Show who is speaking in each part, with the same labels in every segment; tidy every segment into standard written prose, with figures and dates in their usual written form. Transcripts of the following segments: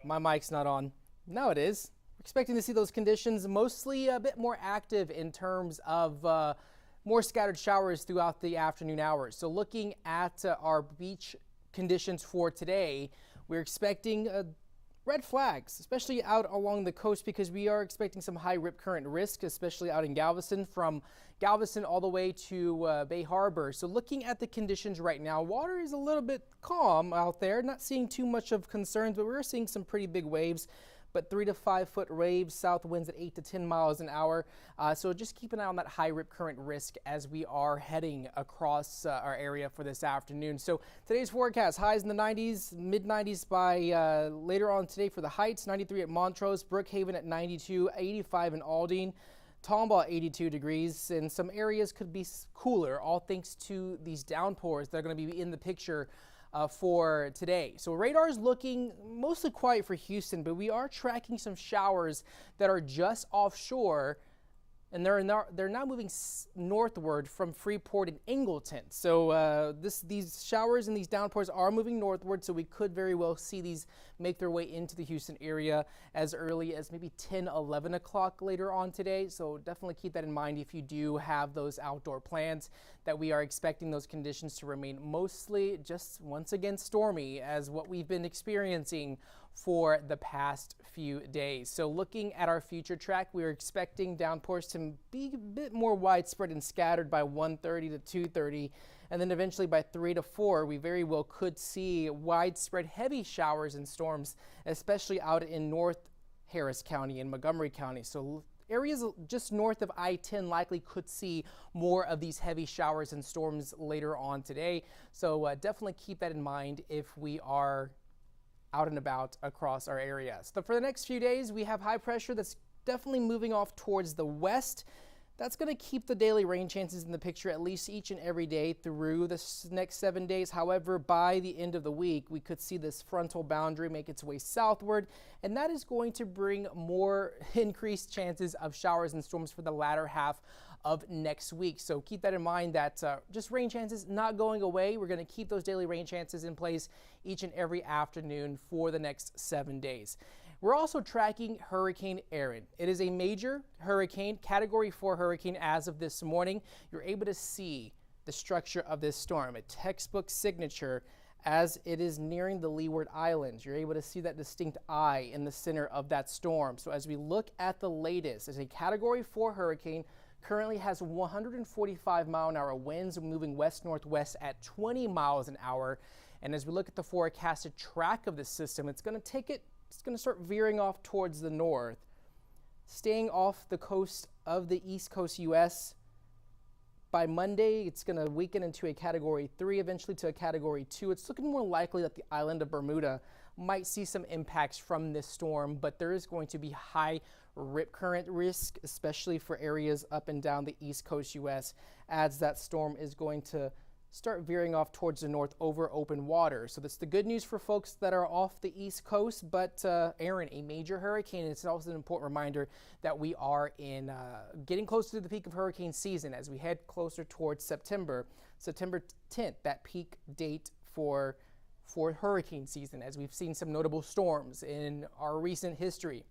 Speaker 1: My mic's not on. Now it is. We're expecting to see those conditions mostly a bit more active in terms of more scattered showers throughout the afternoon hours. So looking at our beach conditions for today, we're expecting red flags, especially out along the coast, because we are expecting some high rip current risk, especially out in Galveston, from Galveston all the way to Bay Harbor. So looking at the conditions right now, water is a little bit calm out there, not seeing too much of concerns, but we're seeing some pretty big waves. But 3 to 5 foot waves, south winds at 8 to 10 miles an hour. So just keep an eye on that high rip current risk as we are heading across our area for this afternoon. So today's forecast, highs in the 90s, mid 90s by later on today for the Heights, 93 at Montrose, Brookhaven at 92, 85 in Aldine, Tomball 82 degrees, and some areas could be cooler, all thanks to these downpours that are going to be in the picture for today. So radar is looking mostly quiet for Houston, but we are tracking some showers that are just offshore, and they're now moving northward from Freeport and Ingleton. So these showers and these downpours are moving northward, so we could very well see these make their way into the Houston area as early as maybe 10, 11 o'clock later on today. So definitely keep that in mind if you do have those outdoor plans, that we are expecting those conditions to remain mostly just once again stormy as what we've been experiencing for the past few days. So looking at our future track, we're expecting downpours to be a bit more widespread and scattered by 1:30 to 2:30, and then eventually by 3 to 4 we very well could see widespread heavy showers and storms, especially out in North Harris County and Montgomery County. So areas just north of I-10 likely could see more of these heavy showers and storms later on today. So definitely keep that in mind if we are out and about across our areas. So for the next few days, we have high pressure that's definitely moving off towards the west. That's going to keep the daily rain chances in the picture at least each and every day through the next 7 days. However, by the end of the week, we could see this frontal boundary make its way southward, and that is going to bring more increased chances of showers and storms for the latter half of next week. So keep that in mind, that just rain chances not going away. We're going to keep those daily rain chances in place each and every afternoon for the next 7 days. We're also tracking Hurricane Erin. It is a major hurricane, Category 4 hurricane as of this morning. You're able to see the structure of this storm, a textbook signature as it is nearing the Leeward Islands. You're able to see that distinct eye in the center of that storm. So as we look at the latest, as a Category 4 hurricane, currently has 145-mile-an-hour winds moving west-northwest at 20 miles an hour. And as we look at the forecasted track of this system, it's going to start veering off towards the north, staying off the coast of the East Coast U.S. By Monday, it's going to weaken into a Category 3, eventually to a Category 2. It's looking more likely that the island of Bermuda might see some impacts from this storm, but there is going to be high rip current risk, especially for areas up and down the East Coast U.S., as that storm is going to start veering off towards the north over open water. So that's the good news for folks that are off the East Coast, but Erin, a major hurricane, it's also an important reminder that we are in getting closer to the peak of hurricane season as we head closer towards September 10th, that peak date for hurricane season, as we've seen some notable storms in our recent history.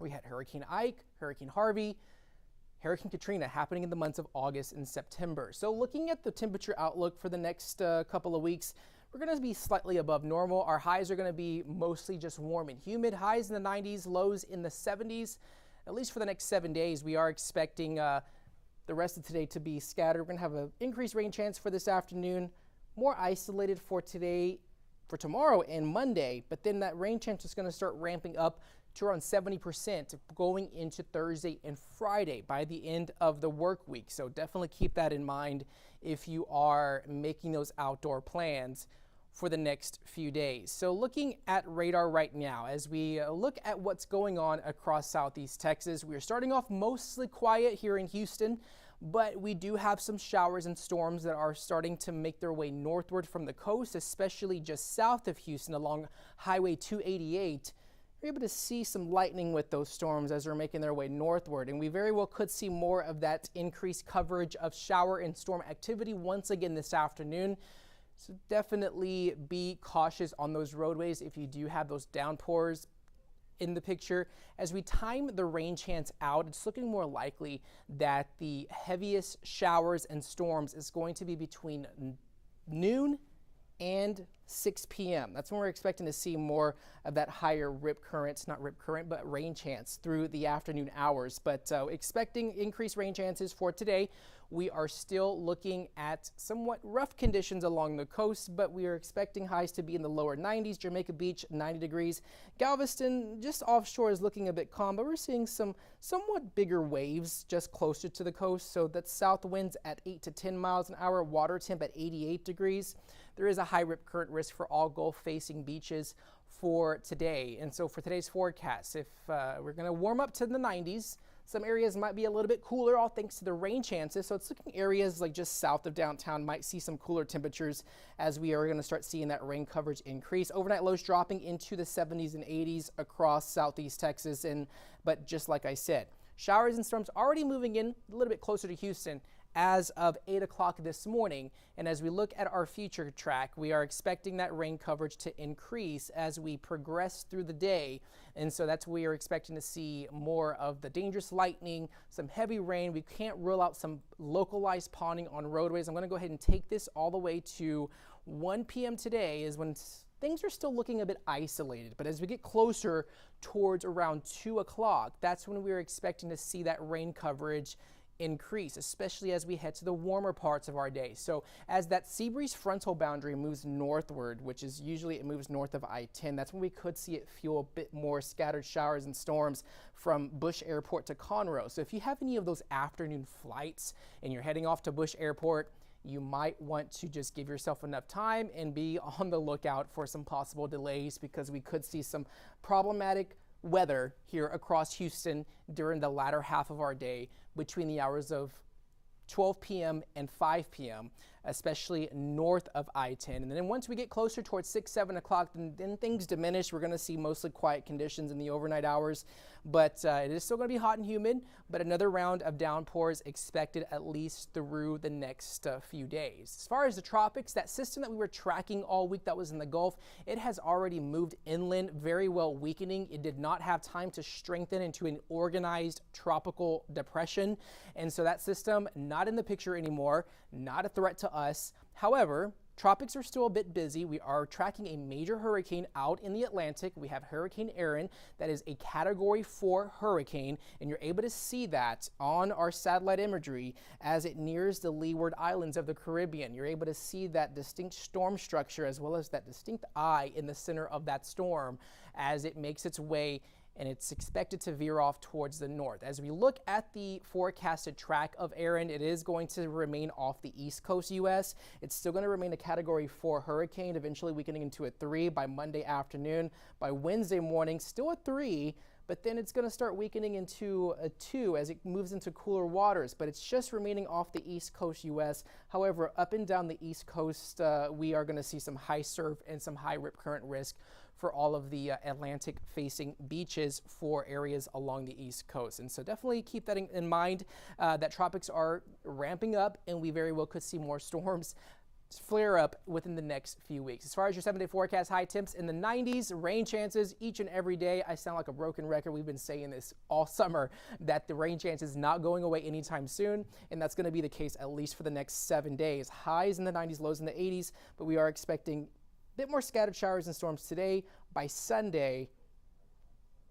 Speaker 1: We had Hurricane Ike, Hurricane Harvey, Hurricane Katrina happening in the months of August and September. So looking at the temperature outlook for the next couple of weeks, we're going to be slightly above normal. Our highs are going to be mostly just warm and humid. Highs in the 90s, lows in the 70s. At least for the next 7 days, we are expecting the rest of today to be scattered. We're going to have an increased rain chance for this afternoon, more isolated for today, for tomorrow and Monday, but then that rain chance is going to start ramping up to around 70% going into Thursday and Friday by the end of the work week. So definitely keep that in mind if you are making those outdoor plans for the next few days. So looking at radar right now, as we look at what's going on across Southeast Texas, we are starting off mostly quiet here in Houston, but we do have some showers and storms that are starting to make their way northward from the coast, especially just south of Houston along Highway 288. We're able to see some lightning with those storms as they're making their way northward, and we very well could see more of that increased coverage of shower and storm activity once again this afternoon. So definitely be cautious on those roadways if you do have those downpours in the picture. As we time the rain chance out, it's looking more likely that the heaviest showers and storms is going to be between noon and 6 p.m. That's when we're expecting to see more of that higher rip current, not rip current, but rain chance through the afternoon hours. But expecting increased rain chances for today. We are still looking at somewhat rough conditions along the coast, but we are expecting highs to be in the lower 90s. Jamaica Beach, 90 degrees. Galveston, just offshore, is looking a bit calm, but we're seeing some somewhat bigger waves just closer to the coast. So that's south winds at 8 to 10 miles an hour, water temp at 88 degrees. There is a high rip current risk for all Gulf-facing beaches for today. And so for today's forecast, if we're going to warm up to the 90s, some areas might be a little bit cooler, all thanks to the rain chances. So it's looking areas like just south of downtown might see some cooler temperatures as we are going to start seeing that rain coverage increase. Overnight lows dropping into the 70s and 80s across southeast Texas. But just like I said, showers and storms already moving in a little bit closer to Houston as of 8 o'clock this morning. And as we look at our future track, we are expecting that rain coverage to increase as we progress through the day. And so that's where we are expecting to see more of the dangerous lightning, some heavy rain. We can't rule out some localized ponding on roadways. I'm going to go ahead and take this all the way to 1 p.m. today is when things are still looking a bit isolated. But as we get closer towards around 2 o'clock, that's when we're expecting to see that rain coverage increase, especially as we head to the warmer parts of our day. So as that sea breeze frontal boundary moves northward, which is usually it moves north of I-10, that's when we could see it fuel a bit more scattered showers and storms from Bush Airport to Conroe. So if you have any of those afternoon flights and you're heading off to Bush Airport, you might want to just give yourself enough time and be on the lookout for some possible delays, because we could see some problematic weather here across Houston during the latter half of our day between the hours of 12 p.m. and 5 p.m., especially north of I-10. And then once we get closer towards 6, 7 o'clock, then things diminish. We're going to see mostly quiet conditions in the overnight hours, but it is still going to be hot and humid, but another round of downpours expected at least through the next few days. As far as the tropics, that system that we were tracking all week that was in the Gulf, it has already moved inland, very well weakening. It did not have time to strengthen into an organized tropical depression, and so that system not in the picture anymore, not a threat to us. However, tropics are still a bit busy. We are tracking a major hurricane out in the Atlantic. We have Hurricane Erin, that is a Category 4 hurricane, and you're able to see that on our satellite imagery as it nears the leeward islands of the Caribbean. You're able to see that distinct storm structure as well as that distinct eye in the center of that storm as it makes its way, and it's expected to veer off towards the north. As we look at the forecasted track of Erin, it is going to remain off the east coast U.S. It's still going to remain a Category 4 hurricane, eventually weakening into a 3 by Monday afternoon. By Wednesday morning, still a 3, but then it's going to start weakening into a 2 as it moves into cooler waters, but it's just remaining off the east coast U.S. However, up and down the east coast, we are going to see some high surf and some high rip current risk for all of the Atlantic-facing beaches for areas along the East Coast. And so definitely keep that in mind, that tropics are ramping up, and we very well could see more storms flare up within the next few weeks. As far as your 7-day forecast, high temps in the 90s, rain chances each and every day. I sound like a broken record. We've been saying this all summer, that the rain chance is not going away anytime soon, and that's going to be the case at least for the next 7 days. Highs in the 90s, lows in the 80s, but we are expecting bit more scattered showers and storms today. By Sunday,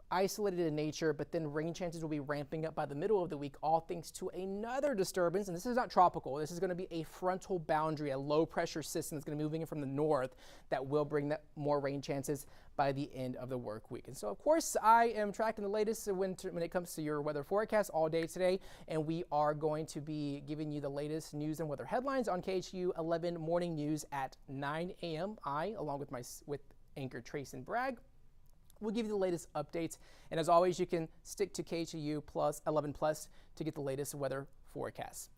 Speaker 1: isolated in nature, but then rain chances will be ramping up by the middle of the week, all thanks to another disturbance. And this is not tropical. This is going to be a frontal boundary, a low pressure system that's going to be moving in from the north that will bring that more rain chances by the end of the work week. And so, of course, I am tracking the latest when it comes to your weather forecast all day today, and we are going to be giving you the latest news and weather headlines on KHOU 11 Morning News at 9 a.m. I, along with anchor Trace and Bragg, we'll give you the latest updates. And as always, you can stick to KHOU plus 11 plus to get the latest weather forecasts.